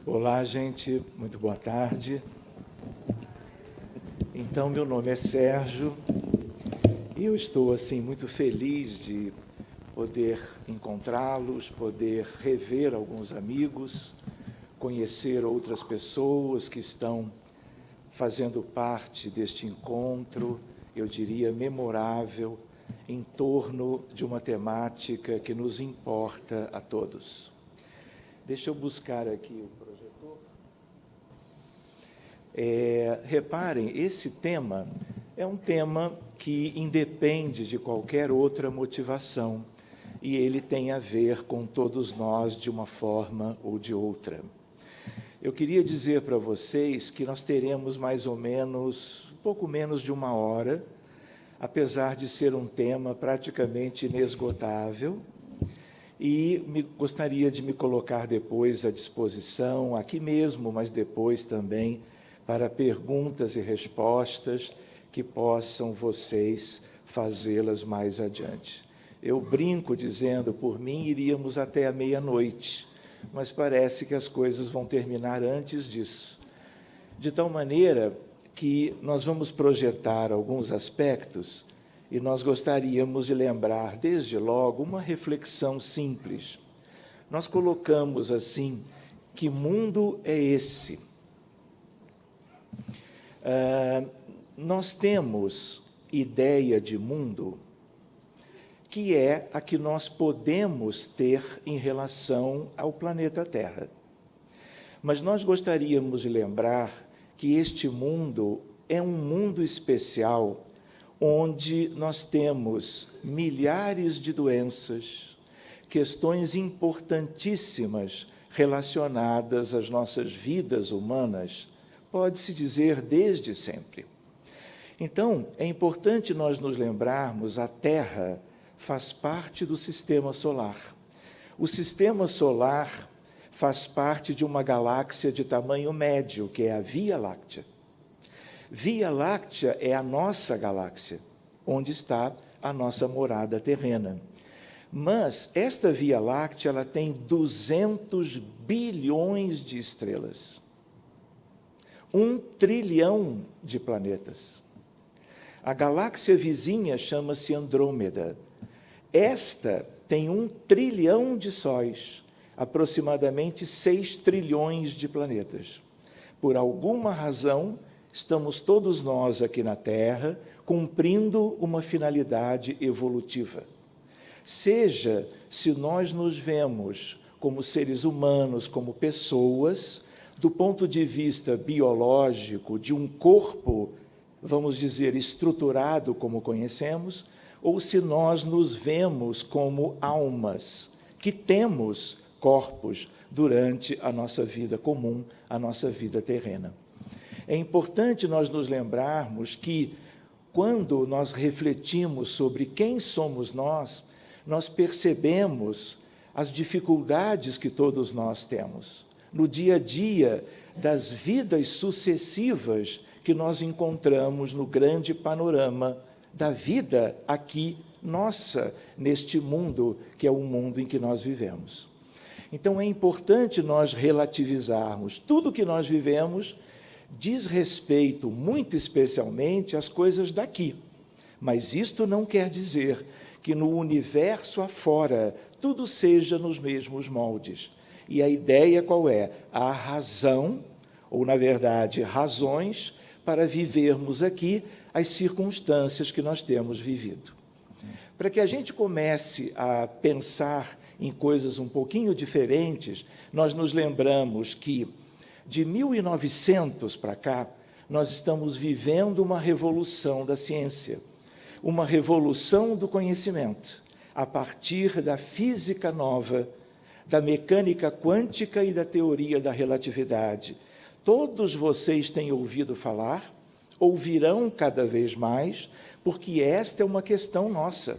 Olá, gente, muito boa tarde. Então, meu nome é Sérgio e eu estou, assim, muito feliz de poder encontrá-los, poder rever alguns amigos, conhecer outras pessoas que estão fazendo parte deste encontro, eu diria, memorável, em torno de uma temática que nos importa a todos. Deixa eu buscar aqui o projetor. Reparem, esse tema é um tema que independe de qualquer outra motivação e ele tem a ver com todos nós de uma forma ou de outra. Eu queria dizer para vocês que nós teremos mais ou menos, um pouco menos de uma hora, apesar de ser um tema praticamente inesgotável, e gostaria de me colocar depois à disposição, aqui mesmo, mas depois também, para perguntas e respostas que possam vocês fazê-las mais adiante. Eu brinco dizendo, por mim, iríamos até a meia-noite, mas parece que as coisas vão terminar antes disso. De tal maneira que nós vamos projetar alguns aspectos e nós gostaríamos de lembrar, desde logo, uma reflexão simples. Nós colocamos assim, que mundo é esse? Nós temos ideia de mundo que é a que nós podemos ter em relação ao planeta Terra. Mas nós gostaríamos de lembrar que este mundo é um mundo especial, onde nós temos milhares de doenças, questões importantíssimas relacionadas às nossas vidas humanas, pode-se dizer desde sempre. Então, é importante nós nos lembrarmos, a Terra faz parte do Sistema Solar. O Sistema Solar faz parte de uma galáxia de tamanho médio, que é a Via Láctea. Via Láctea é a nossa galáxia, onde está a nossa morada terrena. Mas esta Via Láctea ela tem 200 bilhões de estrelas. 1 trilhão de planetas. A galáxia vizinha chama-se Andrômeda. Esta tem 1 trilhão de sóis, aproximadamente 6 trilhões de planetas. Por alguma razão, estamos todos nós aqui na Terra cumprindo uma finalidade evolutiva. Seja se nós nos vemos como seres humanos, como pessoas, do ponto de vista biológico, de um corpo, vamos dizer, estruturado como conhecemos, ou se nós nos vemos como almas, que temos corpos durante a nossa vida comum, a nossa vida terrena. É importante nós nos lembrarmos que, quando nós refletimos sobre quem somos nós percebemos as dificuldades que todos nós temos no dia a dia das vidas sucessivas que nós encontramos no grande panorama da vida aqui, nossa, neste mundo, que é o mundo em que nós vivemos. Então, é importante nós relativizarmos tudo que nós vivemos, diz respeito, muito especialmente, às coisas daqui. Mas isto não quer dizer que no universo afora tudo seja nos mesmos moldes. E a ideia qual é? A razão, ou na verdade, razões, para vivermos aqui as circunstâncias que nós temos vivido. Para que a gente comece a pensar em coisas um pouquinho diferentes, nós nos lembramos que, de 1900 para cá, nós estamos vivendo uma revolução da ciência, uma revolução do conhecimento, a partir da física nova, da mecânica quântica e da teoria da relatividade. Todos vocês têm ouvido falar, ouvirão cada vez mais, porque esta é uma questão nossa.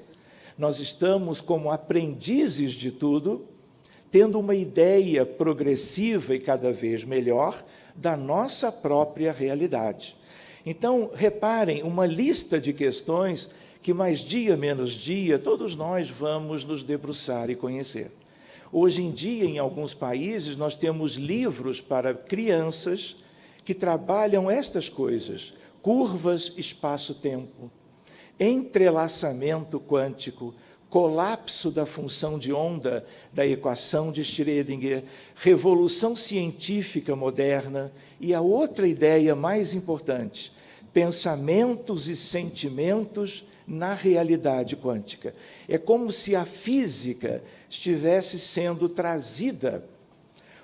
Nós estamos como aprendizes de tudo, tendo uma ideia progressiva e cada vez melhor da nossa própria realidade. Então, reparem, uma lista de questões que mais dia menos dia todos nós vamos nos debruçar e conhecer. Hoje em dia, em alguns países, nós temos livros para crianças que trabalham estas coisas: curvas espaço-tempo, entrelaçamento quântico, colapso da função de onda da equação de Schrödinger, revolução científica moderna e a outra ideia mais importante, pensamentos e sentimentos na realidade quântica. É como se a física estivesse sendo trazida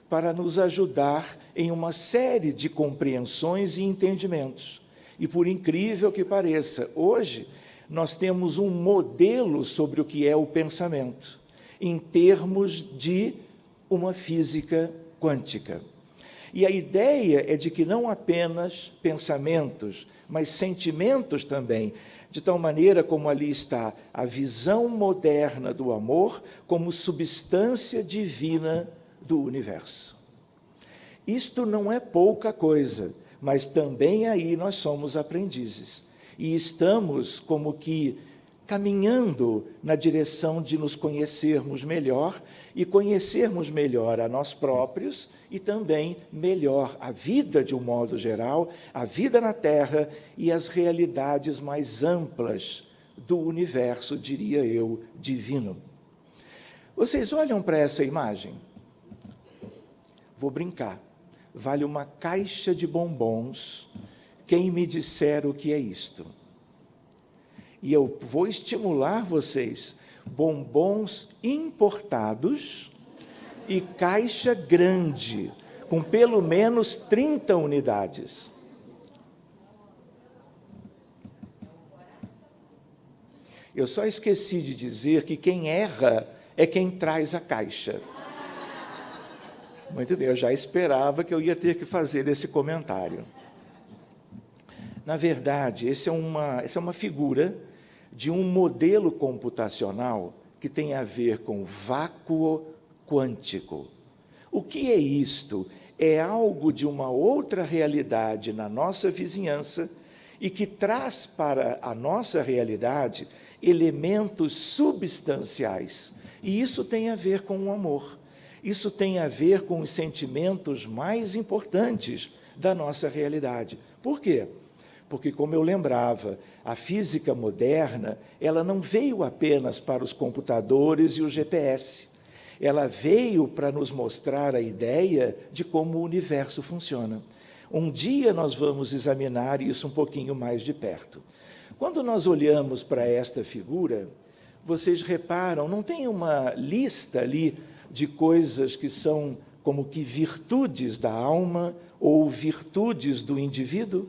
para nos ajudar em uma série de compreensões e entendimentos. E por incrível que pareça, hoje nós temos um modelo sobre o que é o pensamento, em termos de uma física quântica. E a ideia é de que não apenas pensamentos, mas sentimentos também, de tal maneira como ali está a visão moderna do amor como substância divina do universo. Isto não é pouca coisa, mas também aí nós somos aprendizes. E estamos como que caminhando na direção de nos conhecermos melhor e conhecermos melhor a nós próprios e também melhor a vida de um modo geral, a vida na Terra e as realidades mais amplas do universo, diria eu, divino. Vocês olham para essa imagem? Vou brincar. Vale uma caixa de bombons quem me disser o que é isto. E eu vou estimular vocês, bombons importados e caixa grande, com pelo menos 30 unidades. Eu só esqueci de dizer que quem erra é quem traz a caixa. Muito bem, eu já esperava que eu ia ter que fazer esse comentário. Na verdade, essa é uma figura de um modelo computacional que tem a ver com vácuo quântico. O que é isto? É algo de uma outra realidade na nossa vizinhança e que traz para a nossa realidade elementos substanciais. E isso tem a ver com o amor. Isso tem a ver com os sentimentos mais importantes da nossa realidade. Por quê? Porque, como eu lembrava, a física moderna, ela não veio apenas para os computadores e o GPS. Ela veio para nos mostrar a ideia de como o universo funciona. Um dia nós vamos examinar isso um pouquinho mais de perto. Quando nós olhamos para esta figura, vocês reparam, não tem uma lista ali de coisas que são como que virtudes da alma ou virtudes do indivíduo?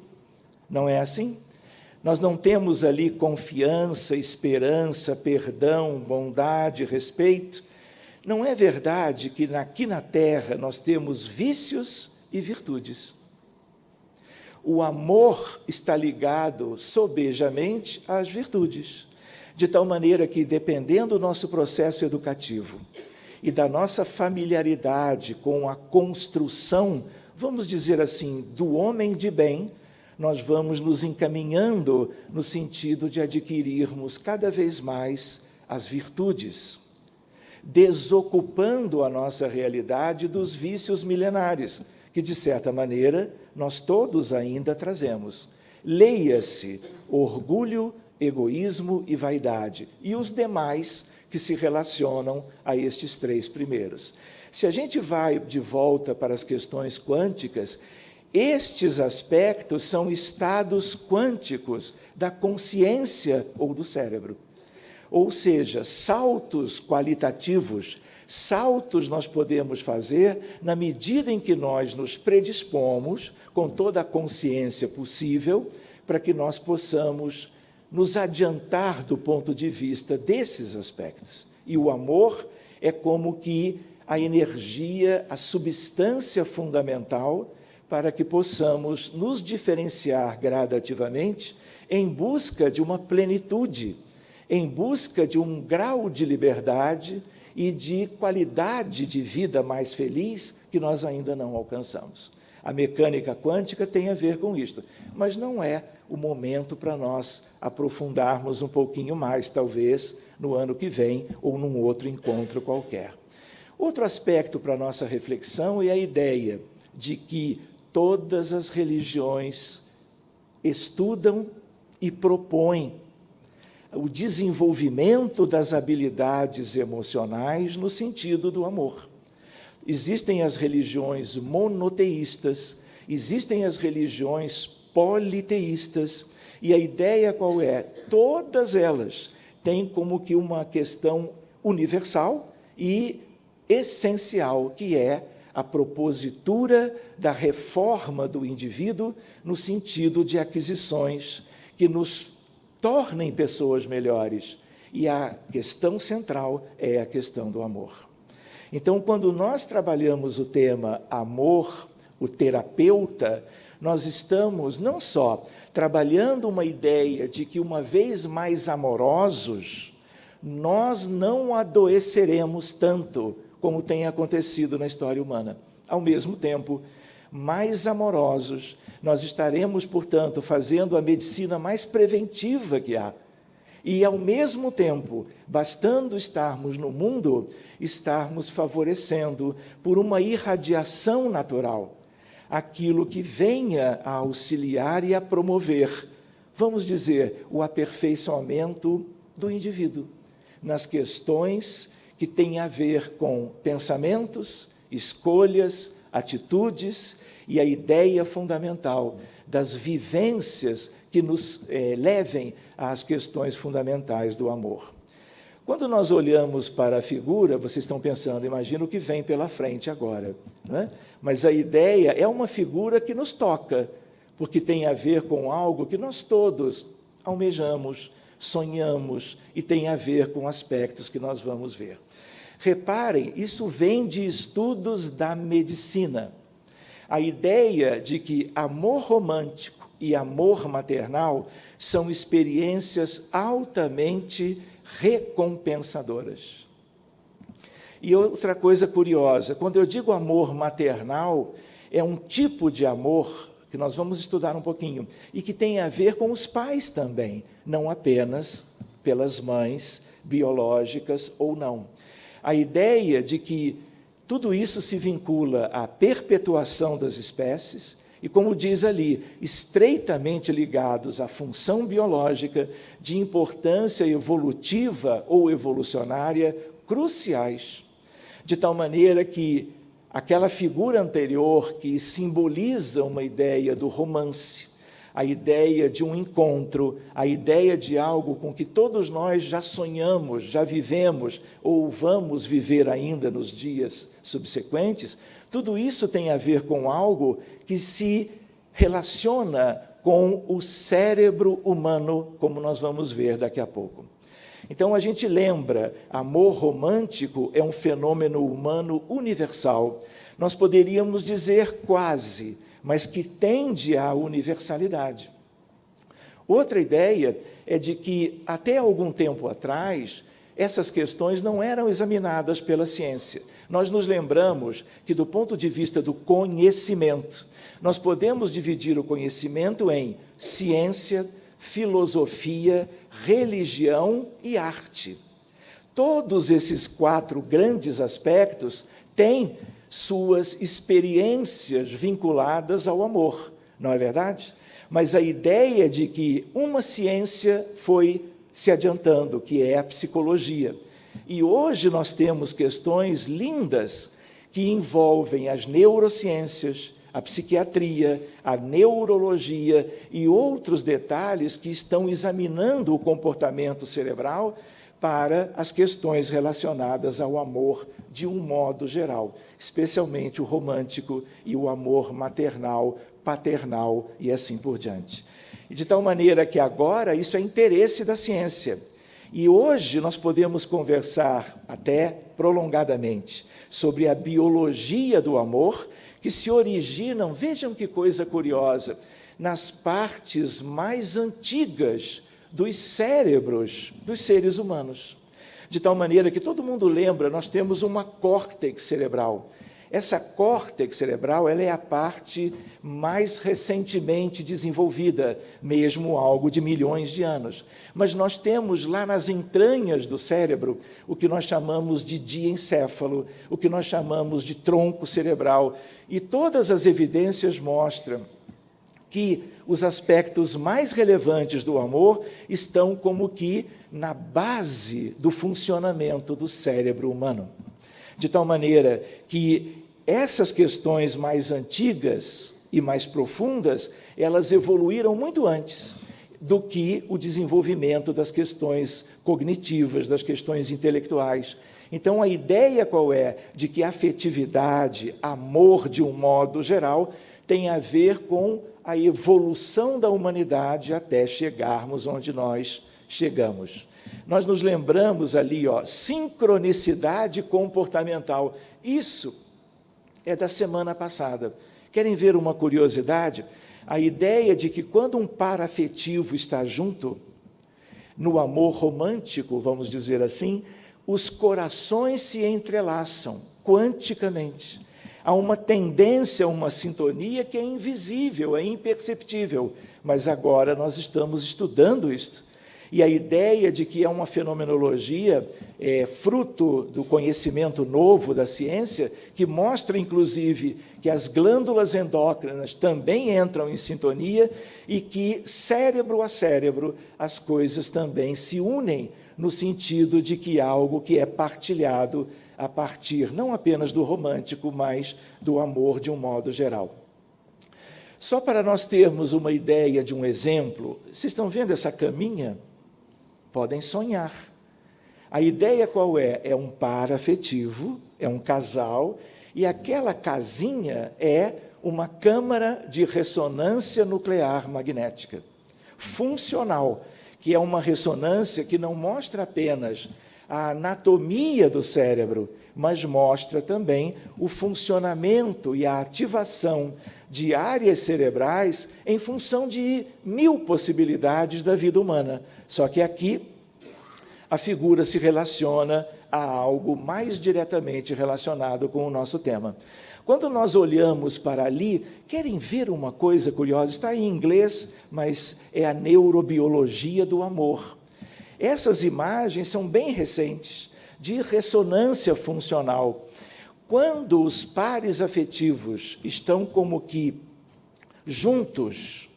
Não é assim? Nós não temos ali confiança, esperança, perdão, bondade, respeito. Não é verdade que aqui na Terra nós temos vícios e virtudes. O amor está ligado sobejamente às virtudes, de tal maneira que, dependendo do nosso processo educativo e da nossa familiaridade com a construção, vamos dizer assim, do homem de bem, nós vamos nos encaminhando no sentido de adquirirmos cada vez mais as virtudes, desocupando a nossa realidade dos vícios milenares, que, de certa maneira, nós todos ainda trazemos. Leia-se orgulho, egoísmo e vaidade, e os demais que se relacionam a estes três primeiros. Se a gente vai de volta para as questões quânticas, estes aspectos são estados quânticos da consciência ou do cérebro. Ou seja, saltos qualitativos, saltos nós podemos fazer na medida em que nós nos predispomos com toda a consciência possível para que nós possamos nos adiantar do ponto de vista desses aspectos. E o amor é como que a energia, a substância fundamental para que possamos nos diferenciar gradativamente em busca de uma plenitude, em busca de um grau de liberdade e de qualidade de vida mais feliz que nós ainda não alcançamos. A mecânica quântica tem a ver com isto, mas não é o momento para nós aprofundarmos um pouquinho mais, talvez no ano que vem ou num outro encontro qualquer. Outro aspecto para a nossa reflexão é a ideia de que todas as religiões estudam e propõem o desenvolvimento das habilidades emocionais no sentido do amor. Existem as religiões monoteístas, existem as religiões politeístas, e a ideia qual é? Todas elas têm como que uma questão universal e essencial, que é a propositura da reforma do indivíduo no sentido de aquisições que nos tornem pessoas melhores. E a questão central é a questão do amor. Então, quando nós trabalhamos o tema amor, o terapeuta, nós estamos não só trabalhando uma ideia de que, uma vez mais amorosos, nós não adoeceremos tanto como tem acontecido na história humana. Ao mesmo tempo, mais amorosos, nós estaremos, portanto, fazendo a medicina mais preventiva que há. E, ao mesmo tempo, bastando estarmos no mundo, estarmos favorecendo, por uma irradiação natural, aquilo que venha a auxiliar e a promover, vamos dizer, o aperfeiçoamento do indivíduo, nas questões que têm a ver com pensamentos, escolhas, atitudes e a ideia fundamental das vivências que nos levem às questões fundamentais do amor. Quando nós olhamos para a figura, vocês estão pensando, imagina o que vem pela frente agora, não é? Mas a ideia é uma figura que nos toca, porque tem a ver com algo que nós todos almejamos, sonhamos, e tem a ver com aspectos que nós vamos ver. Reparem, isso vem de estudos da medicina. A ideia de que amor romântico e amor maternal são experiências altamente recompensadoras. E outra coisa curiosa, quando eu digo amor maternal, é um tipo de amor que nós vamos estudar um pouquinho, e que tem a ver com os pais também, não apenas pelas mães biológicas ou não. A ideia de que tudo isso se vincula à perpetuação das espécies e, como diz ali, estreitamente ligados à função biológica de importância evolutiva ou evolucionária cruciais, de tal maneira que aquela figura anterior que simboliza uma ideia do romance, a ideia de um encontro, a ideia de algo com que todos nós já sonhamos, já vivemos ou vamos viver ainda nos dias subsequentes, tudo isso tem a ver com algo que se relaciona com o cérebro humano, como nós vamos ver daqui a pouco. Então, a gente lembra, amor romântico é um fenômeno humano universal. Nós poderíamos dizer quase, mas que tende à universalidade. Outra ideia é de que, até algum tempo atrás, essas questões não eram examinadas pela ciência. Nós nos lembramos que, do ponto de vista do conhecimento, nós podemos dividir o conhecimento em ciência, filosofia, religião e arte. Todos esses 4 grandes aspectos têm suas experiências vinculadas ao amor, não é verdade? Mas a ideia de que uma ciência foi se adiantando, que é a psicologia. E hoje nós temos questões lindas que envolvem as neurociências, a psiquiatria, a neurologia e outros detalhes que estão examinando o comportamento cerebral para as questões relacionadas ao amor de um modo geral, especialmente o romântico e o amor maternal, paternal e assim por diante. E de tal maneira que agora isso é interesse da ciência. E hoje nós podemos conversar até prolongadamente sobre a biologia do amor, que se originam, vejam que coisa curiosa, nas partes mais antigas dos cérebros dos seres humanos. De tal maneira que todo mundo lembra, nós temos uma córtex cerebral. Essa córtex cerebral, ela é a parte mais recentemente desenvolvida, mesmo algo de milhões de anos. Mas nós temos lá nas entranhas do cérebro o que nós chamamos de diencéfalo, o que nós chamamos de tronco cerebral. E todas as evidências mostram que os aspectos mais relevantes do amor estão como que na base do funcionamento do cérebro humano. De tal maneira que essas questões mais antigas e mais profundas, elas evoluíram muito antes do que o desenvolvimento das questões cognitivas, das questões intelectuais. Então, a ideia qual é? De que afetividade, amor de um modo geral, tem a ver com a evolução da humanidade até chegarmos onde nós chegamos. Nós nos lembramos ali, sincronicidade comportamental. Isso é da semana passada. Querem ver uma curiosidade? A ideia de que quando um par afetivo está junto, no amor romântico, vamos dizer assim, os corações se entrelaçam quanticamente. Há uma tendência, uma sintonia que é invisível, é imperceptível, mas agora nós estamos estudando isto. E a ideia de que é uma fenomenologia fruto do conhecimento novo da ciência, que mostra, inclusive, que as glândulas endócrinas também entram em sintonia e que, cérebro a cérebro, as coisas também se unem no sentido de que algo que é partilhado a partir não apenas do romântico, mas do amor de um modo geral. Só para nós termos uma ideia de um exemplo, vocês estão vendo essa caminha? Podem sonhar. A ideia qual é? É um par afetivo, é um casal, e aquela casinha é uma câmara de ressonância nuclear magnética, funcional, que é uma ressonância que não mostra apenas a anatomia do cérebro, mas mostra também o funcionamento e a ativação de áreas cerebrais em função de 1000 possibilidades da vida humana. Só que aqui a figura se relaciona a algo mais diretamente relacionado com o nosso tema. Quando nós olhamos para ali, querem ver uma coisa curiosa? Está em inglês, mas é a neurobiologia do amor. Essas imagens são bem recentes, de ressonância funcional. Quando os pares afetivos estão como que juntos,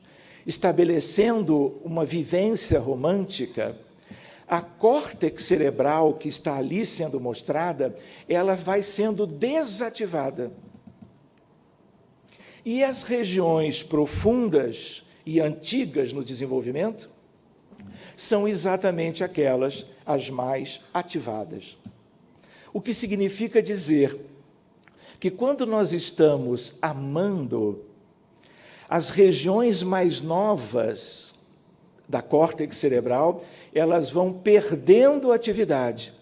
estabelecendo uma vivência romântica, a córtex cerebral que está ali sendo mostrada, ela vai sendo desativada. E as regiões profundas e antigas no desenvolvimento são exatamente aquelas as mais ativadas. O que significa dizer que quando nós estamos amando, as regiões mais novas da córtex cerebral, elas vão perdendo atividade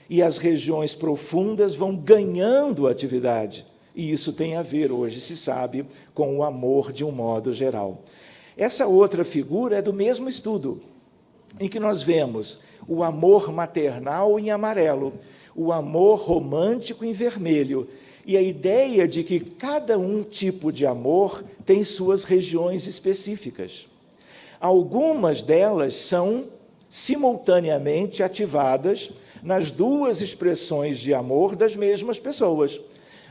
e as regiões profundas vão ganhando atividade. E isso tem a ver, hoje se sabe, com o amor de um modo geral. Essa outra figura é do mesmo estudo, em que nós vemos o amor maternal em amarelo, o amor romântico em vermelho, e a ideia de que cada tipo de amor tem suas regiões específicas. Algumas delas são simultaneamente ativadas nas duas expressões de amor das mesmas pessoas,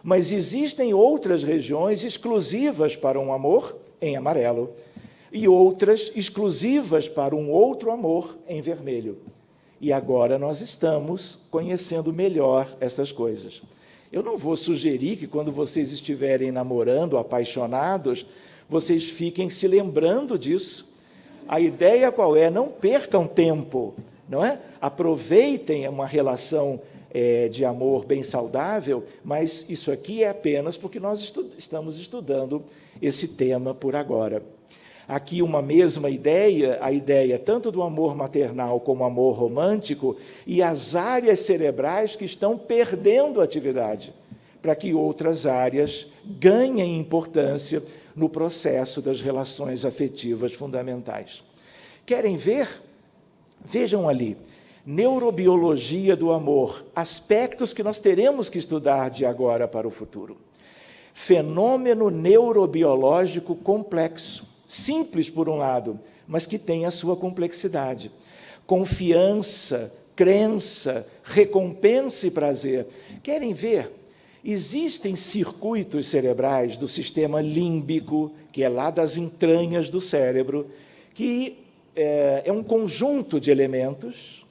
mas existem outras regiões exclusivas para um amor em amarelo e outras exclusivas para um outro amor em vermelho. E agora nós estamos conhecendo melhor essas coisas. Eu não vou sugerir que quando vocês estiverem namorando, apaixonados, vocês fiquem se lembrando disso. A ideia qual é? Não percam tempo, não é? Aproveitem uma relação de amor bem saudável, mas isso aqui é apenas porque nós estamos estudando esse tema por agora. Aqui uma mesma ideia, a ideia tanto do amor maternal como amor romântico e as áreas cerebrais que estão perdendo atividade, para que outras áreas ganhem importância no processo das relações afetivas fundamentais. Querem ver? Vejam ali. neurobiologia do amor, aspectos que nós teremos que estudar de agora para o futuro. Fenômeno neurobiológico complexo, simples por um lado, mas que tem a sua complexidade. Confiança, crença, recompensa e prazer. Querem ver? Existem circuitos cerebrais do sistema límbico, que é lá das entranhas do cérebro, que é um conjunto de elementos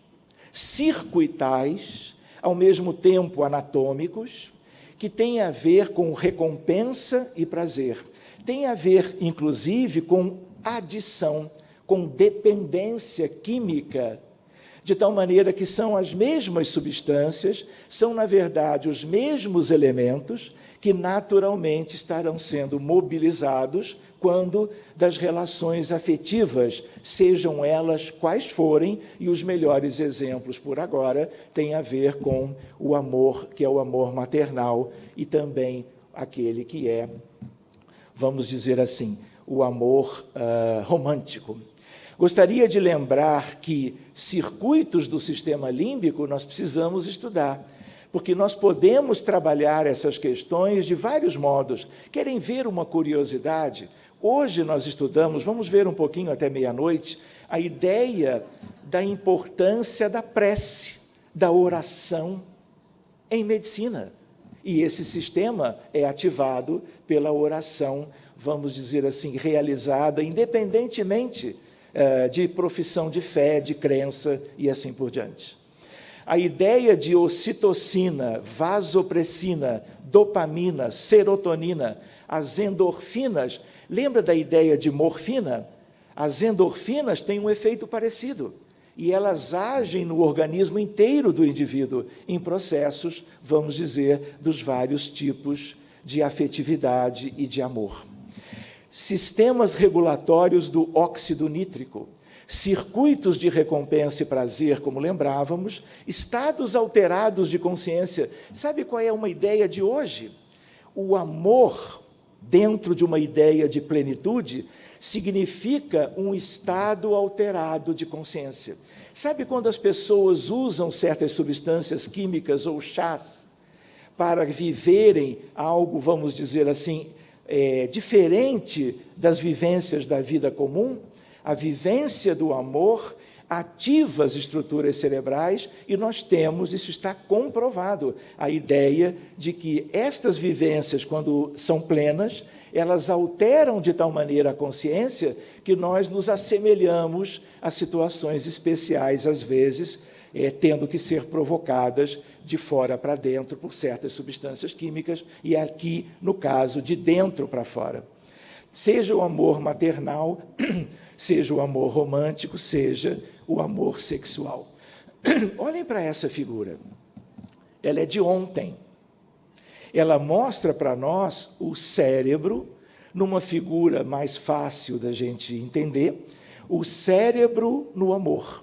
circuitais, ao mesmo tempo anatômicos, que tem a ver com recompensa e prazer. Tem a ver, inclusive, com adição, com dependência química, de tal maneira que são as mesmas substâncias, são, na verdade, os mesmos elementos que naturalmente estarão sendo mobilizados quando das relações afetivas, sejam elas quais forem, e os melhores exemplos por agora têm a ver com o amor, que é o amor maternal, e também aquele que é, vamos dizer assim, o amor romântico. Gostaria de lembrar que circuitos do sistema límbico nós precisamos estudar, porque nós podemos trabalhar essas questões de vários modos. Querem ver uma curiosidade? Hoje nós estudamos, vamos ver um pouquinho até meia-noite, a ideia da importância da prece, da oração em medicina. E esse sistema é ativado pela oração, vamos dizer assim, realizada independentemente de profissão de fé, de crença e assim por diante. A ideia de ocitocina, vasopressina, dopamina, serotonina, as endorfinas, lembra da ideia de morfina? As endorfinas têm um efeito parecido, e elas agem no organismo inteiro do indivíduo, em processos, vamos dizer, dos vários tipos de afetividade e de amor. Sistemas regulatórios do óxido nítrico, circuitos de recompensa e prazer, como lembrávamos, estados alterados de consciência. Sabe qual é uma ideia de hoje? O amor, dentro de uma ideia de plenitude, significa um estado alterado de consciência. Sabe quando as pessoas usam certas substâncias químicas ou chás para viverem algo, vamos dizer assim, diferente das vivências da vida comum? A vivência do amor ativa as estruturas cerebrais e nós temos, isso está comprovado, a ideia de que estas vivências, quando são plenas, elas alteram de tal maneira a consciência que nós nos assemelhamos a situações especiais, às vezes, tendo que ser provocadas de fora para dentro por certas substâncias químicas, e aqui, no caso, de dentro para fora. Seja o amor maternal, seja o amor romântico, seja o amor sexual. Olhem para essa figura. Ela é de ontem. Ela mostra para nós o cérebro, numa figura mais fácil da gente entender, o cérebro no amor.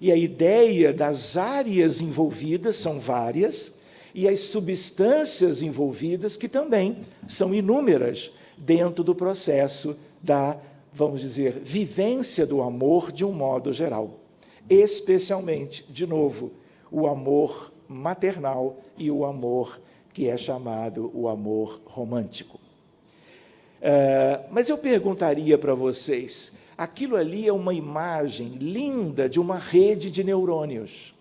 E a ideia das áreas envolvidas são várias, e as substâncias envolvidas, que também são inúmeras, dentro do processo da, vamos dizer, vivência do amor de um modo geral. Especialmente, de novo, o amor maternal e o amor que é chamado o amor romântico. Mas eu perguntaria para vocês, aquilo ali é uma imagem linda de uma rede de neurônios,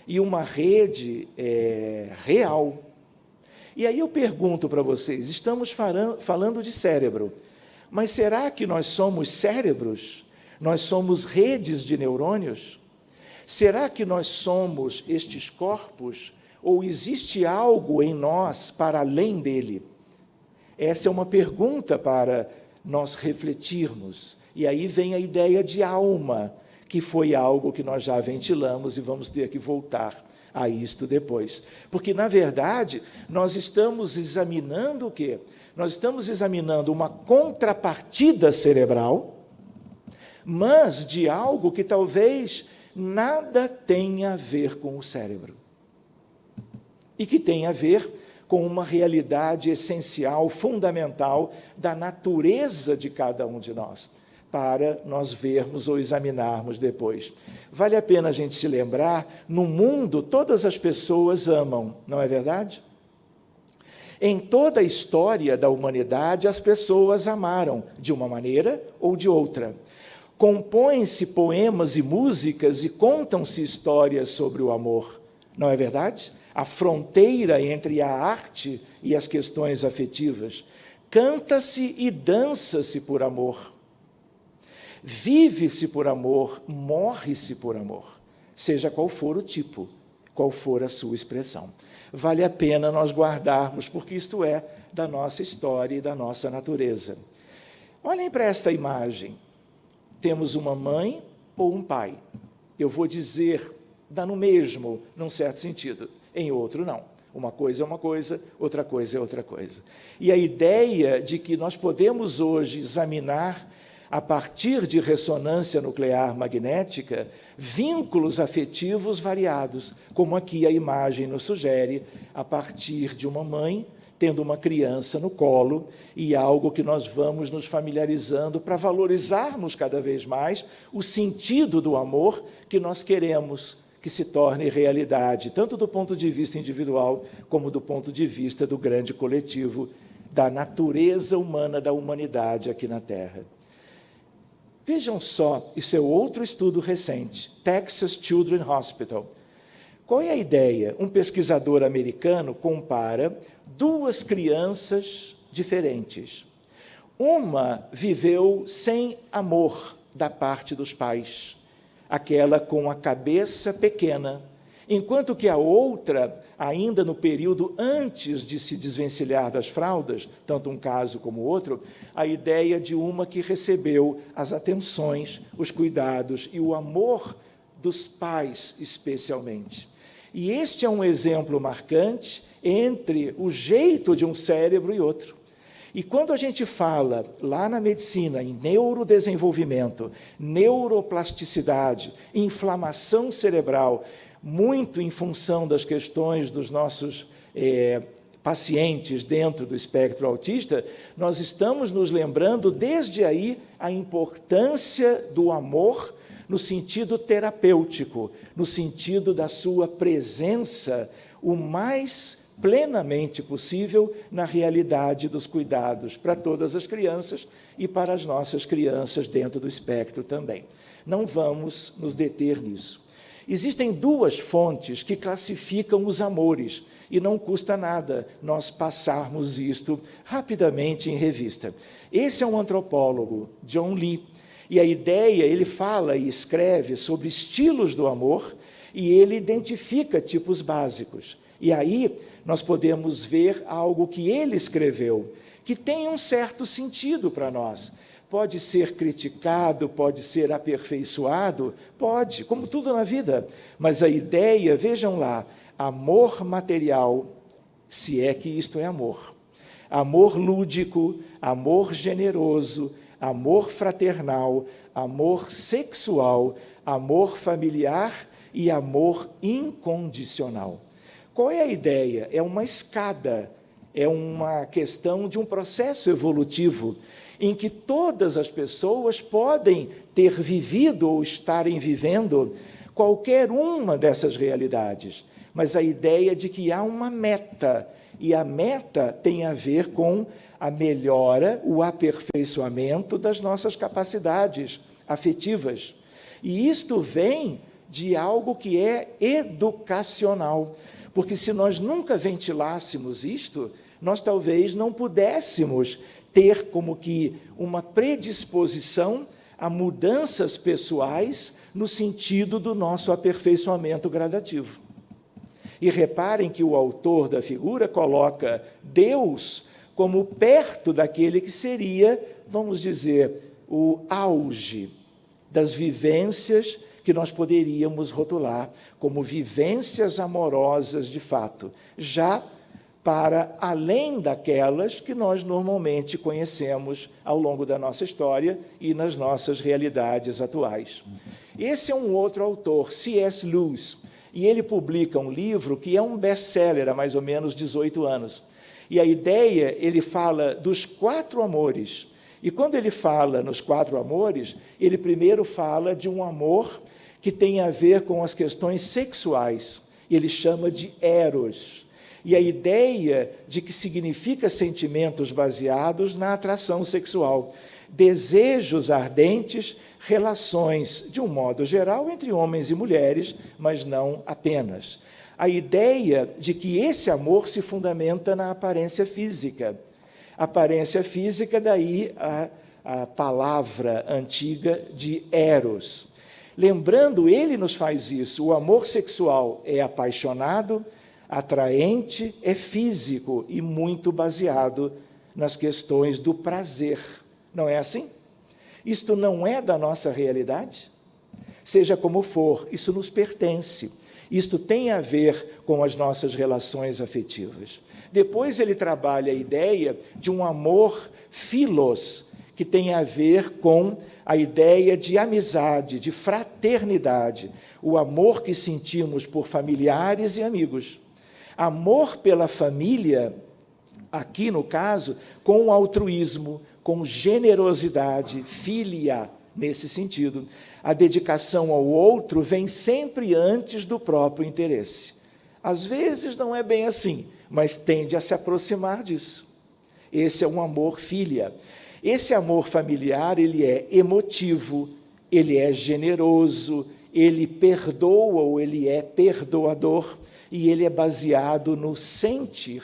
e uma rede real. E aí eu pergunto para vocês, estamos falando de cérebro, mas será que nós somos cérebros? Nós somos redes de neurônios? Será que nós somos estes corpos? Ou existe algo em nós para além dele? Essa é uma pergunta para nós refletirmos. E aí vem a ideia de alma, que foi algo que nós já ventilamos e vamos ter que voltar a isto depois. Porque, na verdade, nós estamos examinando o quê? Nós estamos examinando uma contrapartida cerebral, mas de algo que talvez nada tenha a ver com o cérebro. E que tem a ver com uma realidade essencial, fundamental, da natureza de cada um de nós. para nós vermos ou examinarmos depois. Vale a pena a gente se lembrar, no mundo todas as pessoas amam, não é verdade? Em toda a história da humanidade, as pessoas amaram, de uma maneira ou de outra. Compõem-se poemas e músicas e contam-se histórias sobre o amor, não é verdade? A fronteira entre a arte e as questões afetivas. Canta-se e dança-se por amor. Vive-se por amor, morre-se por amor, seja qual for o tipo, qual for a sua expressão. Vale a pena nós guardarmos, porque isto é da nossa história e da nossa natureza. Olhem para esta imagem. Temos uma mãe ou um pai. Eu vou dizer, dá no mesmo, num certo sentido, em outro não. Uma coisa é uma coisa, outra coisa é outra coisa. E a ideia de que nós podemos hoje examinar, a partir de ressonância nuclear magnética, vínculos afetivos variados, como aqui a imagem nos sugere, a partir de uma mãe tendo uma criança no colo, e algo que nós vamos nos familiarizando para valorizarmos cada vez mais o sentido do amor que nós queremos que se torne realidade, tanto do ponto de vista individual, como do ponto de vista do grande coletivo, da natureza humana, da humanidade aqui na Terra. Vejam só, isso é outro estudo recente, Texas Children's Hospital. Qual é a ideia? Um pesquisador americano compara duas crianças diferentes. Uma viveu sem amor da parte dos pais, aquela com a cabeça pequena, enquanto que a outra, ainda no período antes de se desvencilhar das fraldas, tanto um caso como o outro, a ideia de uma que recebeu as atenções, os cuidados e o amor dos pais, especialmente. E este é um exemplo marcante entre o jeito de um cérebro e outro. E quando a gente fala, lá na medicina, em neurodesenvolvimento, neuroplasticidade, inflamação cerebral, muito em função das questões dos nossos pacientes dentro do espectro autista, nós estamos nos lembrando, desde aí, a importância do amor no sentido terapêutico, no sentido da sua presença o mais plenamente possível na realidade dos cuidados para todas as crianças e para as nossas crianças dentro do espectro também. Não vamos nos deter nisso. Existem duas fontes que classificam os amores, e não custa nada nós passarmos isto rapidamente em revista. Esse é um antropólogo, John Lee, e a ideia, ele fala e escreve sobre estilos do amor, e ele identifica tipos básicos. E aí nós podemos ver algo que ele escreveu, que tem um certo sentido para nós. Pode ser criticado, pode ser aperfeiçoado, pode, como tudo na vida. Mas a ideia, vejam lá, amor material, se é que isto é amor. Amor lúdico, amor generoso, amor fraternal, amor sexual, amor familiar e amor incondicional. Qual é a ideia? É uma escada, é uma questão de um processo evolutivo em que todas as pessoas podem ter vivido ou estarem vivendo qualquer uma dessas realidades, mas a ideia de que há uma meta, e a meta tem a ver com a melhora, o aperfeiçoamento das nossas capacidades afetivas. E isto vem de algo que é educacional, porque se nós nunca ventilássemos isto, nós talvez não pudéssemos ter como que uma predisposição a mudanças pessoais no sentido do nosso aperfeiçoamento gradativo. E reparem que o autor da figura coloca Deus como perto daquele que seria, vamos dizer, o auge das vivências que nós poderíamos rotular como vivências amorosas de fato, já para além daquelas que nós normalmente conhecemos ao longo da nossa história e nas nossas realidades atuais. Esse é um outro autor, C.S. Lewis, e ele publica um livro que é um best-seller há mais ou menos 18 anos. E a ideia, ele fala dos 4 amores, E quando ele fala nos 4 amores, ele primeiro fala de um amor que tem a ver com as questões sexuais. Ele chama de eros. E a ideia de que significa sentimentos baseados na atração sexual. Desejos ardentes, relações, de um modo geral, entre homens e mulheres, mas não apenas. A ideia de que esse amor se fundamenta na aparência física. Aparência física, daí a palavra antiga de eros. Lembrando, ele nos faz isso, o amor sexual é apaixonado, atraente, é físico e muito baseado nas questões do prazer. Não é assim? Isto não é da nossa realidade? Seja como for, isso nos pertence. Isto tem a ver com as nossas relações afetivas. Depois ele trabalha a ideia de um amor philos, que tem a ver com a ideia de amizade, de fraternidade, o amor que sentimos por familiares e amigos. Amor pela família, aqui no caso, com altruísmo, com generosidade, filia, nesse sentido. A dedicação ao outro vem sempre antes do próprio interesse. Às vezes não é bem assim, mas tende a se aproximar disso. Esse é um amor filia. Esse amor familiar, ele é emotivo, ele é generoso, ele perdoa ou ele é perdoador, e ele é baseado no sentir.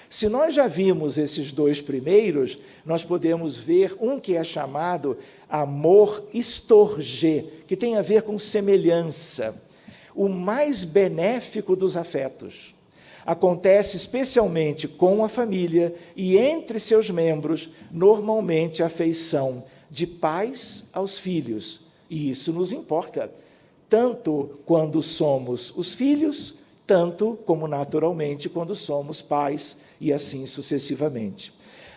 Se nós já vimos esses 2 primeiros, nós podemos ver um que é chamado amor storgê, que tem a ver com semelhança, o mais benéfico dos afetos. Acontece especialmente com a família e entre seus membros, normalmente a afeição de pais aos filhos. E isso nos importa, tanto quando somos os filhos, tanto como naturalmente quando somos pais e assim sucessivamente.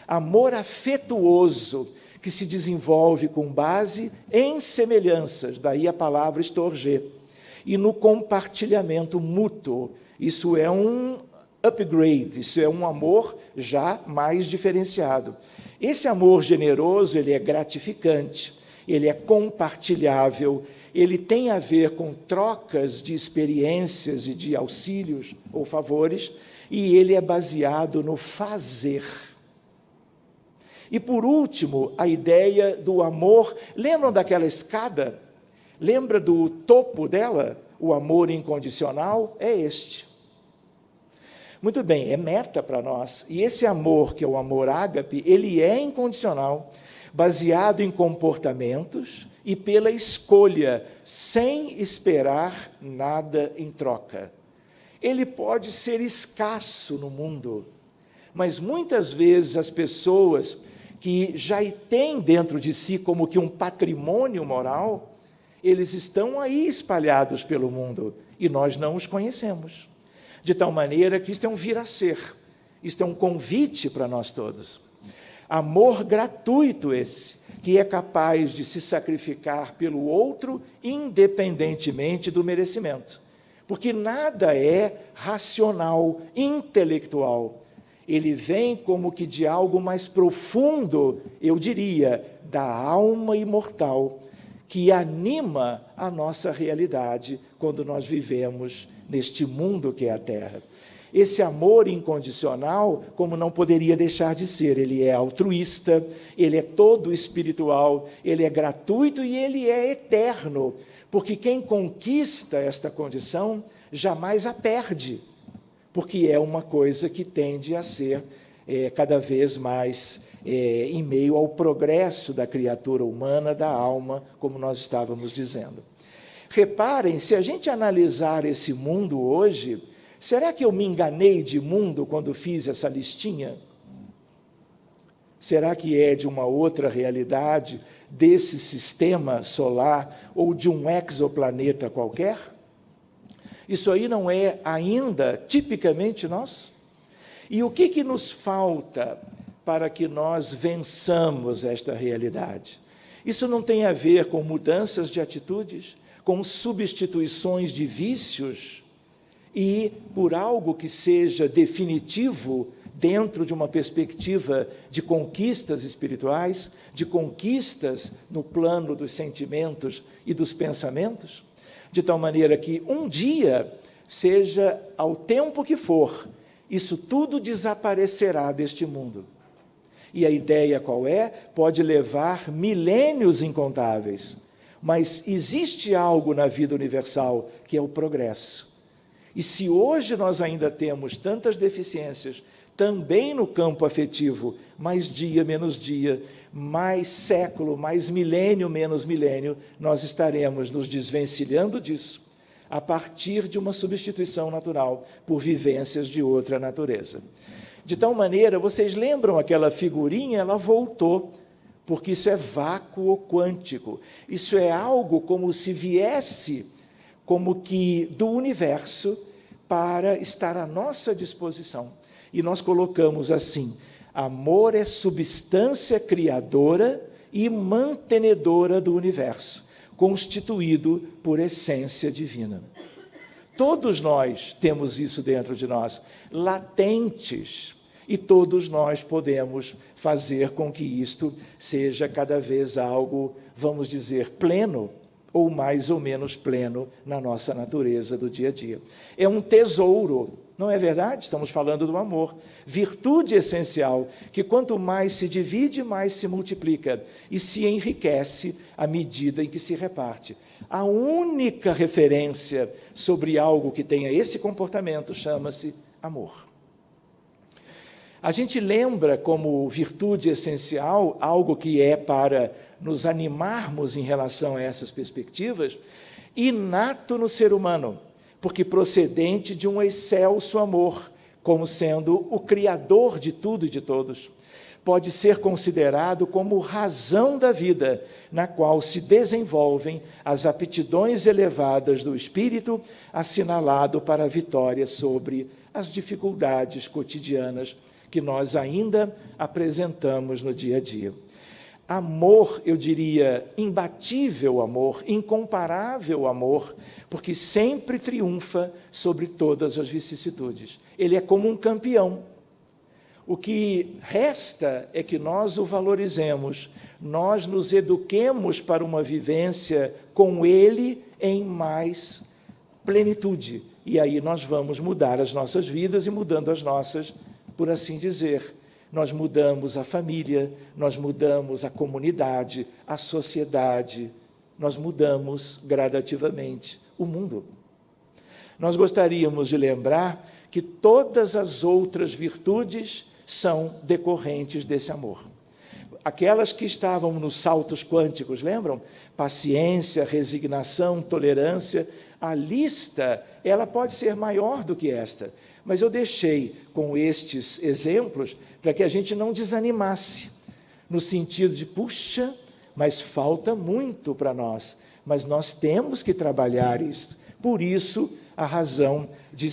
Amor afetuoso que se desenvolve com base em semelhanças, daí a palavra storgê, e no compartilhamento mútuo. Isso é um upgrade, isso é um amor já mais diferenciado. Esse amor generoso, ele é gratificante, ele é compartilhável, ele tem a ver com trocas de experiências e de auxílios ou favores, e ele é baseado no fazer. E, por último, a ideia do amor. Lembram daquela escada? Lembra do topo dela? O amor incondicional é este. Muito bem, é meta para nós. E esse amor, que é o amor ágape, ele é incondicional, baseado em comportamentos e pela escolha, sem esperar nada em troca. Ele pode ser escasso no mundo, mas muitas vezes as pessoas que já têm dentro de si como que um patrimônio moral, eles estão aí espalhados pelo mundo e nós não os conhecemos. De tal maneira que isto é um vir a ser, isto é um convite para nós todos. Amor gratuito esse, que é capaz de se sacrificar pelo outro independentemente do merecimento. Porque nada é racional, intelectual. Ele vem como que de algo mais profundo, eu diria, da alma imortal, que anima a nossa realidade quando nós vivemos neste mundo que é a Terra. Esse amor incondicional, como não poderia deixar de ser, ele é altruísta, ele é todo espiritual, ele é gratuito e ele é eterno, porque quem conquista esta condição jamais a perde, porque é uma coisa que tende a ser cada vez mais em meio ao progresso da criatura humana, da alma, como nós estávamos dizendo. Reparem, se a gente analisar esse mundo hoje, será que eu me enganei de mundo quando fiz essa listinha? Será que é de uma outra realidade, desse sistema solar ou de um exoplaneta qualquer? Isso aí não é ainda tipicamente nosso? E o que nos falta para que nós vençamos esta realidade? Isso não tem a ver com mudanças de atitudes, com substituições de vícios, e por algo que seja definitivo, dentro de uma perspectiva de conquistas espirituais, de conquistas no plano dos sentimentos e dos pensamentos, de tal maneira que um dia, seja ao tempo que for, isso tudo desaparecerá deste mundo. E a ideia qual é? Pode levar milênios incontáveis, mas existe algo na vida universal que é o progresso. E se hoje nós ainda temos tantas deficiências, também no campo afetivo, mais dia menos dia, mais século, mais milênio menos milênio, nós estaremos nos desvencilhando disso, a partir de uma substituição natural por vivências de outra natureza. De tal maneira, vocês lembram aquela figurinha? Ela voltou, porque isso é vácuo quântico. Isso é algo como se viesse, como que do universo, para estar à nossa disposição. E nós colocamos assim: amor é substância criadora e mantenedora do universo, constituído por essência divina. Todos nós temos isso dentro de nós, latentes, e todos nós podemos fazer com que isto seja cada vez algo, vamos dizer, pleno, ou mais ou menos pleno na nossa natureza do dia a dia. É um tesouro, não é verdade? Estamos falando do amor, virtude essencial, que quanto mais se divide, mais se multiplica e se enriquece à medida em que se reparte. A única referência sobre algo que tenha esse comportamento chama-se amor. A gente lembra como virtude essencial, algo que é para nos animarmos em relação a essas perspectivas, inato no ser humano, porque procedente de um excelso amor, como sendo o criador de tudo e de todos. Pode ser considerado como razão da vida, na qual se desenvolvem as aptidões elevadas do espírito, assinalado para a vitória sobre as dificuldades cotidianas que nós ainda apresentamos no dia a dia. Amor, eu diria, imbatível amor, incomparável amor, porque sempre triunfa sobre todas as vicissitudes. Ele é como um campeão. O que resta é que nós o valorizemos, nós nos eduquemos para uma vivência com ele em mais plenitude. E aí nós vamos mudar as nossas vidas e mudando as nossas, por assim dizer, nós mudamos a família, nós mudamos a comunidade, a sociedade, nós mudamos gradativamente o mundo. Nós gostaríamos de lembrar que todas as outras virtudes são decorrentes desse amor. Aquelas que estavam nos saltos quânticos, lembram? Paciência, resignação, tolerância. A lista, ela pode ser maior do que esta, mas eu deixei com estes exemplos para que a gente não desanimasse, no sentido de, puxa, mas falta muito para nós, mas nós temos que trabalhar isso. Por isso, a razão de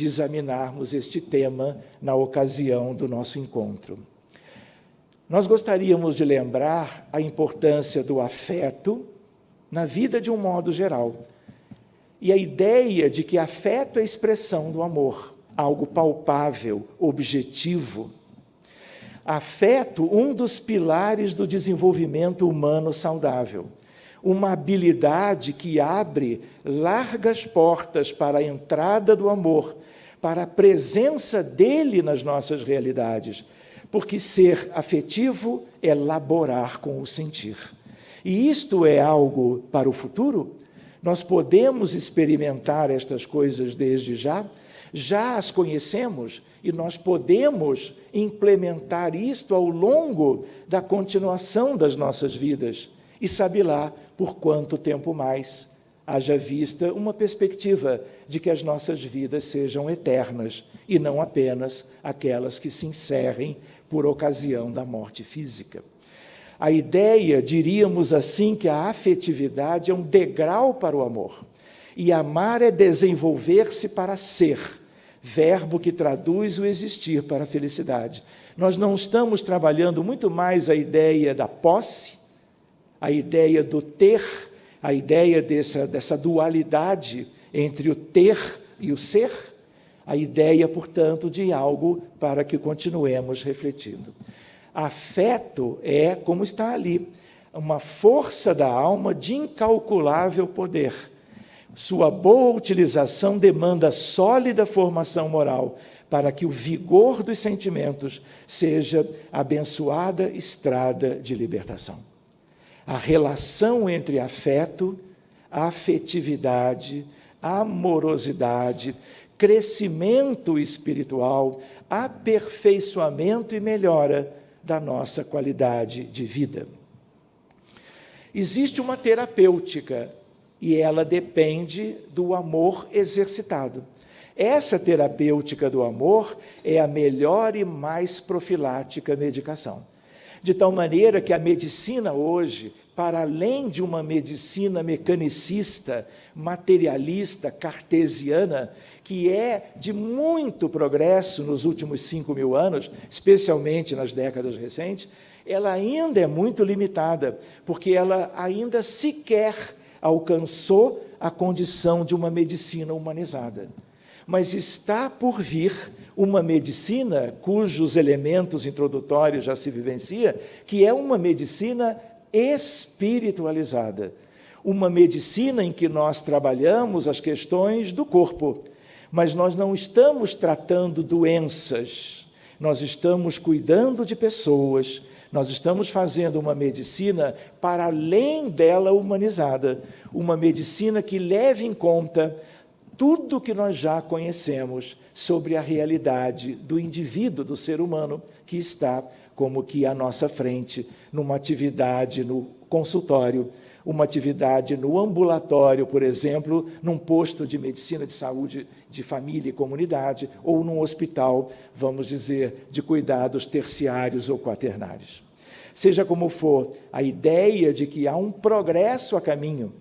examinarmos este tema na ocasião do nosso encontro. Nós gostaríamos de lembrar a importância do afeto na vida de um modo geral. E a ideia de que afeto é a expressão do amor, algo palpável, objetivo. Afeto, um dos pilares do desenvolvimento humano saudável. Uma habilidade que abre largas portas para a entrada do amor, para a presença dele nas nossas realidades, porque ser afetivo é laborar com o sentir. E isto é algo para o futuro? Nós podemos experimentar estas coisas desde já as conhecemos e nós podemos implementar isto ao longo da continuação das nossas vidas. E sabe lá por quanto tempo mais, haja vista uma perspectiva de que as nossas vidas sejam eternas e não apenas aquelas que se encerrem por ocasião da morte física. A ideia, diríamos assim, que a afetividade é um degrau para o amor. E amar é desenvolver-se para ser, verbo que traduz o existir para a felicidade. Nós não estamos trabalhando muito mais a ideia da posse, a ideia do ter, a ideia dessa dualidade entre o ter e o ser. A ideia, portanto, de algo para que continuemos refletindo. Afeto é, como está ali, uma força da alma de incalculável poder. Sua boa utilização demanda sólida formação moral, para que o vigor dos sentimentos seja abençoada estrada de libertação. A relação entre afeto, afetividade, amorosidade, crescimento espiritual, aperfeiçoamento e melhora da nossa qualidade de vida. Existe uma terapêutica e ela depende do amor exercitado. Essa terapêutica do amor é a melhor e mais profilática medicação. De tal maneira que a medicina hoje, para além de uma medicina mecanicista, materialista, cartesiana, que é de muito progresso nos últimos 5.000 anos, especialmente nas décadas recentes, ela ainda é muito limitada, porque ela ainda sequer alcançou a condição de uma medicina humanizada. Mas está por vir uma medicina cujos elementos introdutórios já se vivencia, que é uma medicina espiritualizada. Uma medicina em que nós trabalhamos as questões do corpo, mas nós não estamos tratando doenças, nós estamos cuidando de pessoas, nós estamos fazendo uma medicina para além dela humanizada, uma medicina que leve em conta tudo que nós já conhecemos sobre a realidade do indivíduo, do ser humano, que está como que à nossa frente, numa atividade no consultório, uma atividade no ambulatório, por exemplo, num posto de medicina de saúde de família e comunidade, ou num hospital, vamos dizer, de cuidados terciários ou quaternários. Seja como for, a ideia de que há um progresso a caminho.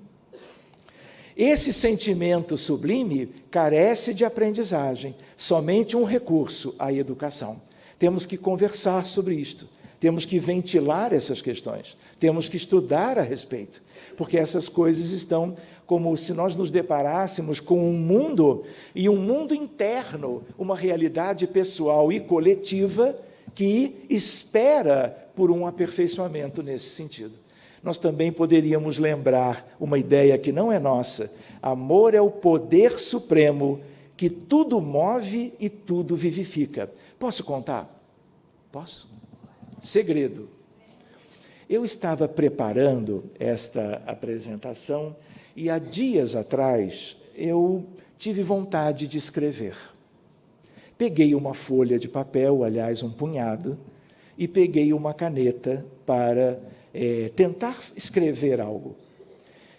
Esse sentimento sublime carece de aprendizagem, somente um recurso, a educação. Temos que conversar sobre isto, temos que ventilar essas questões, temos que estudar a respeito, porque essas coisas estão como se nós nos deparássemos com um mundo, e um mundo interno, uma realidade pessoal e coletiva que espera por um aperfeiçoamento nesse sentido. Nós também poderíamos lembrar uma ideia que não é nossa. Amor é o poder supremo que tudo move e tudo vivifica. Posso contar? Posso? Segredo. Eu estava preparando esta apresentação e há dias atrás eu tive vontade de escrever. Peguei uma folha de papel, aliás, um punhado, e peguei uma caneta para tentar escrever algo.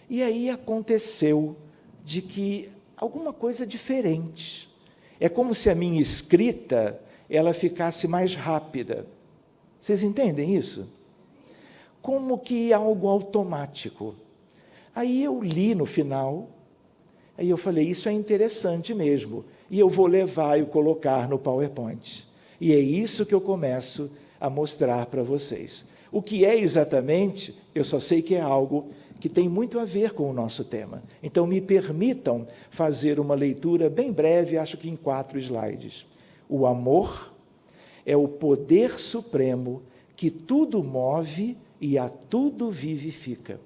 E aí aconteceu de que alguma coisa diferente. É como se a minha escrita ela ficasse mais rápida. Vocês entendem isso? Como que algo automático. Aí eu li no final, aí eu falei, isso é interessante mesmo, e eu vou levar e colocar no PowerPoint. E é isso que eu começo a mostrar para vocês. O que é exatamente, eu só sei que é algo que tem muito a ver com o nosso tema. Então, me permitam fazer uma leitura bem breve, acho que em 4 slides. O amor é o poder supremo que tudo move e a tudo vivifica.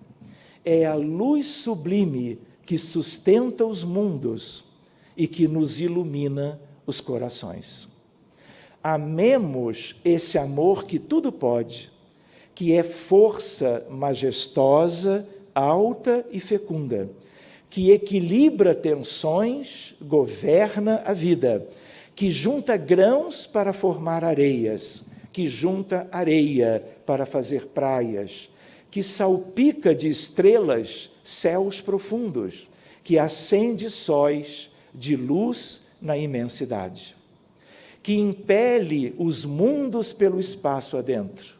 É a luz sublime que sustenta os mundos e que nos ilumina os corações. Amemos esse amor que tudo pode, que é força majestosa, alta e fecunda, que equilibra tensões, governa a vida, que junta grãos para formar areias, que junta areia para fazer praias, que salpica de estrelas céus profundos, que acende sóis de luz na imensidade, que impele os mundos pelo espaço adentro,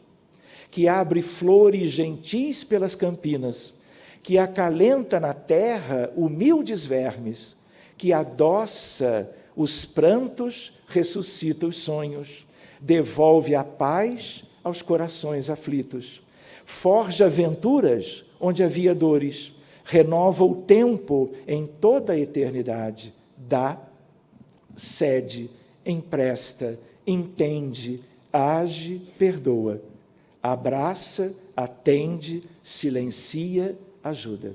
que abre flores gentis pelas campinas, que acalenta na terra humildes vermes, que adoça os prantos, ressuscita os sonhos, devolve a paz aos corações aflitos, forja aventuras onde havia dores, renova o tempo em toda a eternidade, dá cede, empresta, entende, age, perdoa, abraça, atende, silencia, ajuda.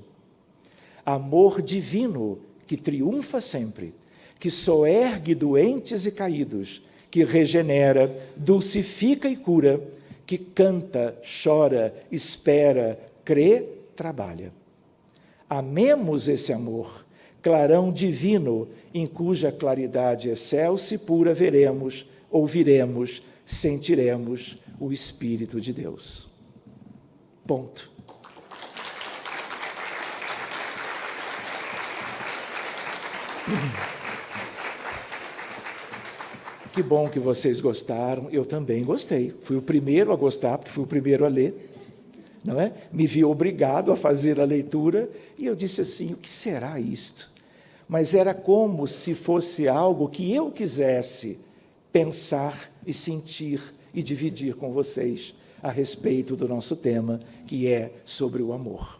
Amor divino que triunfa sempre, que soergue doentes e caídos, que regenera, dulcifica e cura, que canta, chora, espera, crê, trabalha. Amemos esse amor, clarão divino, em cuja claridade excelsa e pura veremos, ouviremos, sentiremos o Espírito de Deus. Ponto. Que bom que vocês gostaram, eu também gostei. Fui o primeiro a gostar, porque fui o primeiro a ler, não é? Me vi obrigado a fazer a leitura, e eu disse assim, o que será isto? Mas era como se fosse algo que eu quisesse pensar e sentir e dividir com vocês a respeito do nosso tema, que é sobre o amor.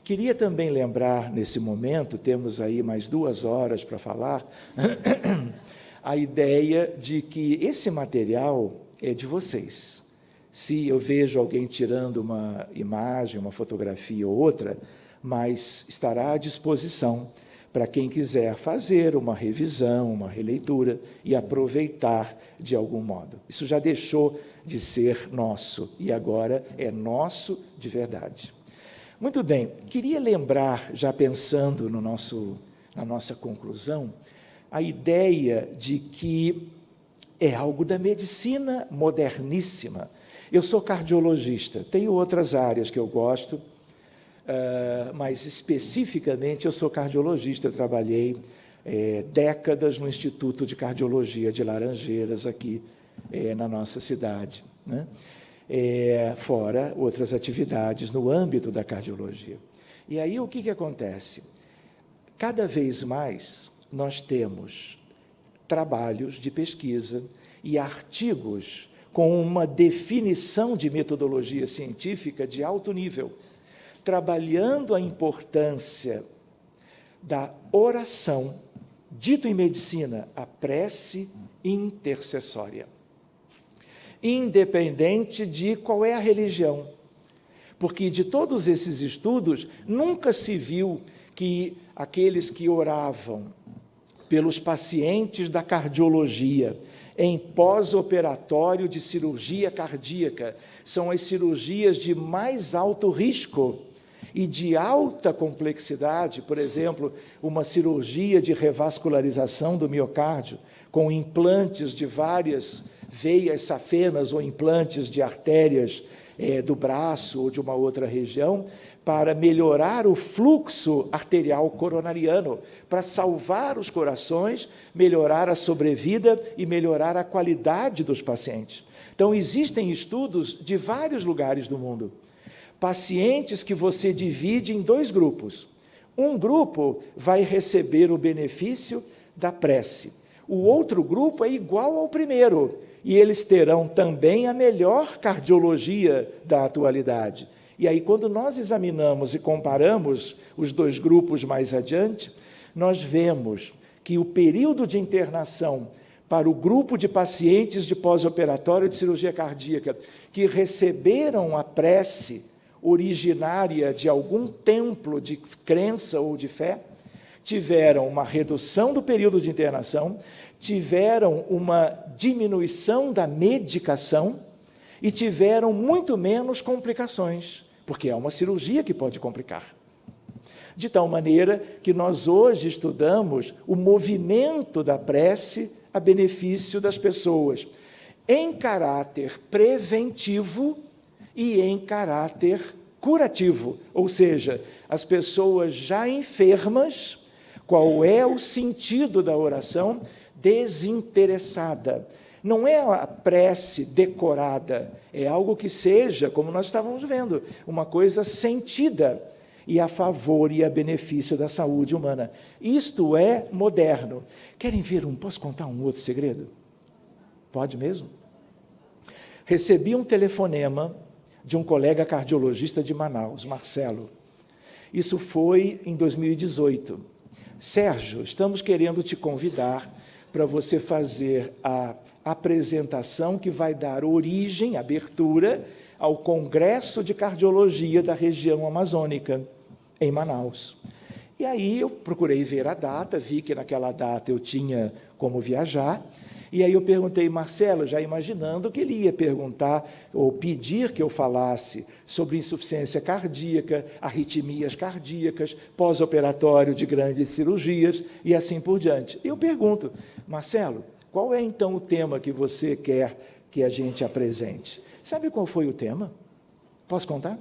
Queria também lembrar, nesse momento, temos aí mais 2 horas para falar, a ideia de que esse material é de vocês. Se eu vejo alguém tirando uma imagem, uma fotografia ou outra, mas estará à disposição para quem quiser fazer uma revisão, uma releitura e aproveitar de algum modo. Isso já deixou de ser nosso e agora é nosso de verdade. Muito bem, queria lembrar, já pensando na nossa conclusão, a ideia de que é algo da medicina moderníssima. Eu sou cardiologista, tenho outras áreas que eu gosto, mas especificamente eu sou cardiologista, trabalhei décadas no Instituto de Cardiologia de Laranjeiras, aqui na nossa cidade, né? Fora outras atividades no âmbito da cardiologia. E aí o que acontece? Cada vez mais nós temos trabalhos de pesquisa e artigos com uma definição de metodologia científica de alto nível, trabalhando a importância da oração, dito em medicina, a prece intercessória, independente de qual é a religião. Porque de todos esses estudos, nunca se viu que aqueles que oravam pelos pacientes da cardiologia em pós-operatório de cirurgia cardíaca, são as cirurgias de mais alto risco e de alta complexidade, por exemplo, uma cirurgia de revascularização do miocárdio, com implantes de várias veias safenas ou implantes de artérias do braço ou de uma outra região, para melhorar o fluxo arterial coronariano, para salvar os corações, melhorar a sobrevida e melhorar a qualidade dos pacientes. Então, existem estudos de vários lugares do mundo. Pacientes que você divide em 2 grupos. Um grupo vai receber o benefício da prece. O outro grupo é igual ao primeiro, e eles terão também a melhor cardiologia da atualidade. E aí, quando nós examinamos e comparamos os 2 grupos mais adiante, nós vemos que o período de internação para o grupo de pacientes de pós-operatório de cirurgia cardíaca que receberam a prece originária de algum templo de crença ou de fé, tiveram uma redução do período de internação, tiveram uma diminuição da medicação e tiveram muito menos complicações, porque é uma cirurgia que pode complicar. De tal maneira que nós hoje estudamos o movimento da prece a benefício das pessoas, em caráter preventivo e em caráter curativo, ou seja, as pessoas já enfermas, qual é o sentido da oração? Desinteressada. Não é a prece decorada, é algo que seja, como nós estávamos vendo, uma coisa sentida e a favor e a benefício da saúde humana. Isto é moderno. Querem ver posso contar um outro segredo? Pode mesmo? Recebi um telefonema de um colega cardiologista de Manaus, Marcelo. Isso foi em 2018. Sérgio, estamos querendo te convidar para você fazer a apresentação que vai dar origem, abertura, ao Congresso de Cardiologia da região amazônica, em Manaus. E aí eu procurei ver a data, vi que naquela data eu tinha como viajar, e aí eu perguntei, Marcelo, já imaginando que ele ia perguntar ou pedir que eu falasse sobre insuficiência cardíaca, arritmias cardíacas, pós-operatório de grandes cirurgias e assim por diante. Eu pergunto, Marcelo, qual é então o tema que você quer que a gente apresente? Sabe qual foi o tema? Posso contar?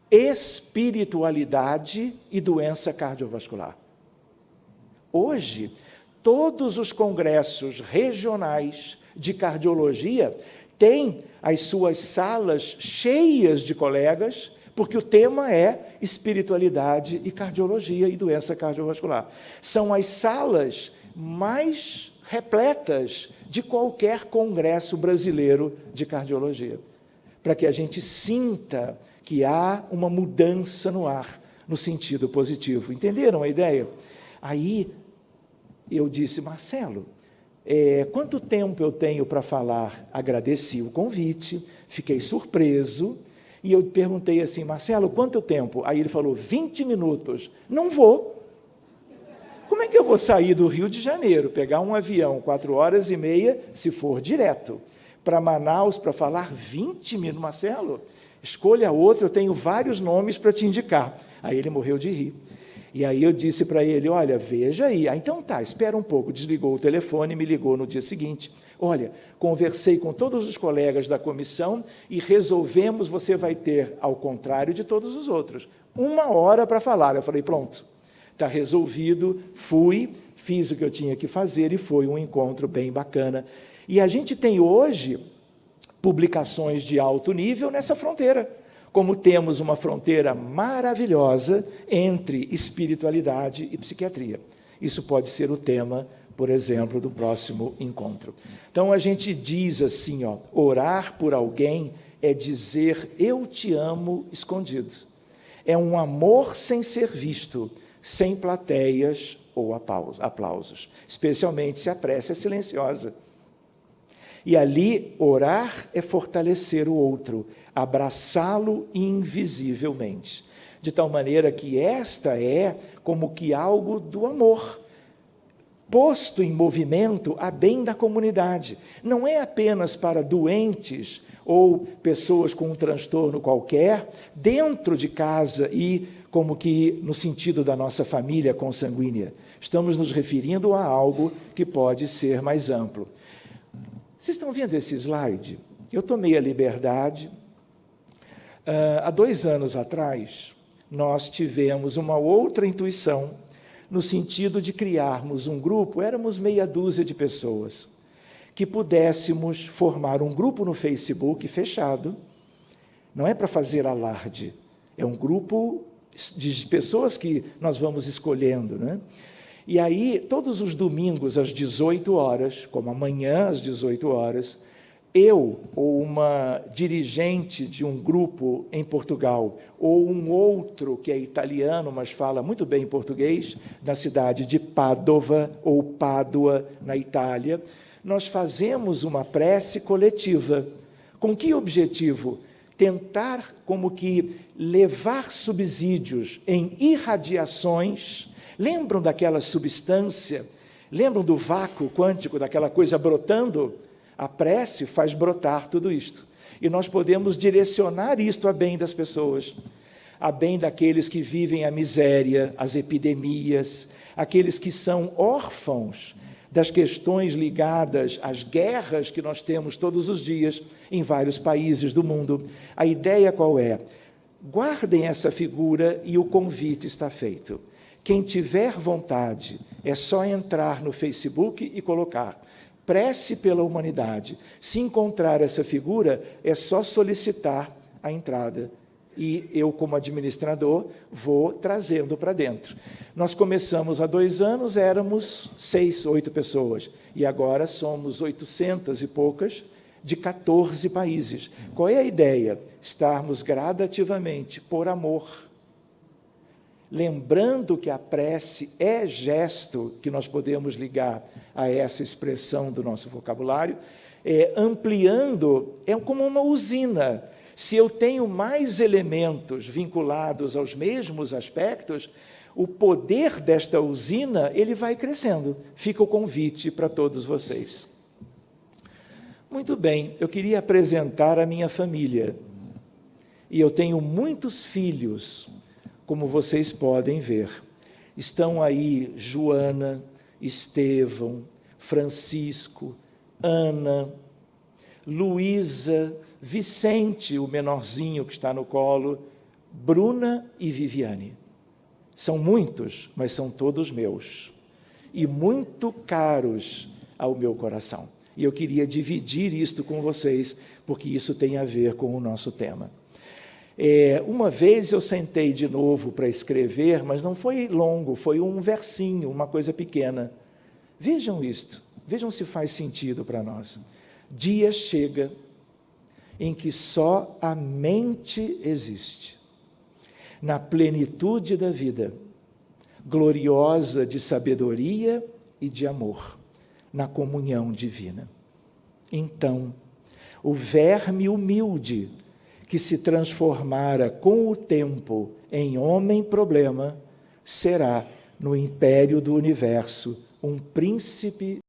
Espiritualidade e doença cardiovascular. Hoje, todos os congressos regionais de cardiologia têm as suas salas cheias de colegas, porque o tema é espiritualidade e cardiologia e doença cardiovascular. São as salas mais repletas de qualquer congresso brasileiro de cardiologia, para que a gente sinta que há uma mudança no ar, no sentido positivo. Entenderam a ideia? Aí eu disse, Marcelo, quanto tempo eu tenho para falar? Agradeci o convite, fiquei surpreso, e eu perguntei assim, Marcelo, quanto tempo? Aí ele falou, 20 minutos. Não vou. Como é que eu vou sair do Rio de Janeiro, pegar um avião, 4h30, se for direto, para Manaus, para falar 20 minutos? Marcelo, escolha outro, eu tenho vários nomes para te indicar. Aí ele morreu de rir. E aí eu disse para ele, olha, veja aí. Ah, então tá, espera um pouco. Desligou o telefone e me ligou no dia seguinte. Olha, conversei com todos os colegas da comissão e resolvemos, você vai ter, ao contrário de todos os outros, 1 hora para falar. Eu falei, pronto, está resolvido, fui, fiz o que eu tinha que fazer e foi um encontro bem bacana. E a gente tem hoje publicações de alto nível nessa fronteira, como temos uma fronteira maravilhosa entre espiritualidade e psiquiatria. Isso pode ser o tema, por exemplo, do próximo encontro. Então, a gente diz assim, orar por alguém é dizer, eu te amo escondido. É um amor sem ser visto, sem plateias ou aplausos, especialmente se a prece é silenciosa. E ali, orar é fortalecer o outro, abraçá-lo invisivelmente, de tal maneira que esta é como que algo do amor, posto em movimento a bem da comunidade. Não é apenas para doentes ou pessoas com um transtorno qualquer, dentro de casa e como que no sentido da nossa família consanguínea. Estamos nos referindo a algo que pode ser mais amplo. Vocês estão vendo esse slide? Eu tomei a liberdade. Há 2 anos atrás, nós tivemos uma outra intuição, no sentido de criarmos um grupo, éramos meia dúzia de pessoas, que pudéssemos formar um grupo no Facebook fechado, não é para fazer alarde, é um grupo de pessoas que nós vamos escolhendo, né? E aí, todos os domingos, às 18 horas, como amanhã, às 18 horas, eu ou uma dirigente de um grupo em Portugal, ou um outro que é italiano, mas fala muito bem português, na cidade de Padova ou Pádua, na Itália, nós fazemos uma prece coletiva. Com que objetivo? Tentar como que levar subsídios em irradiações. Lembram daquela substância? Lembram do vácuo quântico, daquela coisa brotando? A prece faz brotar tudo isto. E nós podemos direcionar isto a bem das pessoas, a bem daqueles que vivem a miséria, as epidemias, aqueles que são órfãos das questões ligadas às guerras que nós temos todos os dias em vários países do mundo. A ideia qual é? Guardem essa figura e o convite está feito. Quem tiver vontade, é só entrar no Facebook e colocar prece pela humanidade. Se encontrar essa figura, é só solicitar a entrada. E eu, como administrador, vou trazendo para dentro. Nós começamos há 2 anos, éramos 6, 8 pessoas. E agora somos 800 e poucas, de 14 países. Qual é a ideia? Estarmos gradativamente, por amor, lembrando que a prece é gesto que nós podemos ligar a essa expressão do nosso vocabulário, ampliando, é como uma usina. Se eu tenho mais elementos vinculados aos mesmos aspectos, o poder desta usina, ele vai crescendo. Fica o convite para todos vocês. Muito bem, eu queria apresentar a minha família. E eu tenho muitos filhos, como vocês podem ver. Estão aí Joana, Estevão, Francisco, Ana, Luísa, Vicente, o menorzinho que está no colo, Bruna e Viviane. São muitos, mas são todos meus. E muito caros ao meu coração. E eu queria dividir isto com vocês, porque isso tem a ver com o nosso tema. Uma vez eu sentei de novo para escrever, mas não foi longo, foi um versinho, uma coisa pequena. Vejam isto, vejam se faz sentido para nós. Dia chega em que só a mente existe, na plenitude da vida, gloriosa de sabedoria e de amor, na comunhão divina. Então, o verme humilde, que se transformara com o tempo em homem-problema, será, no império do universo, um príncipe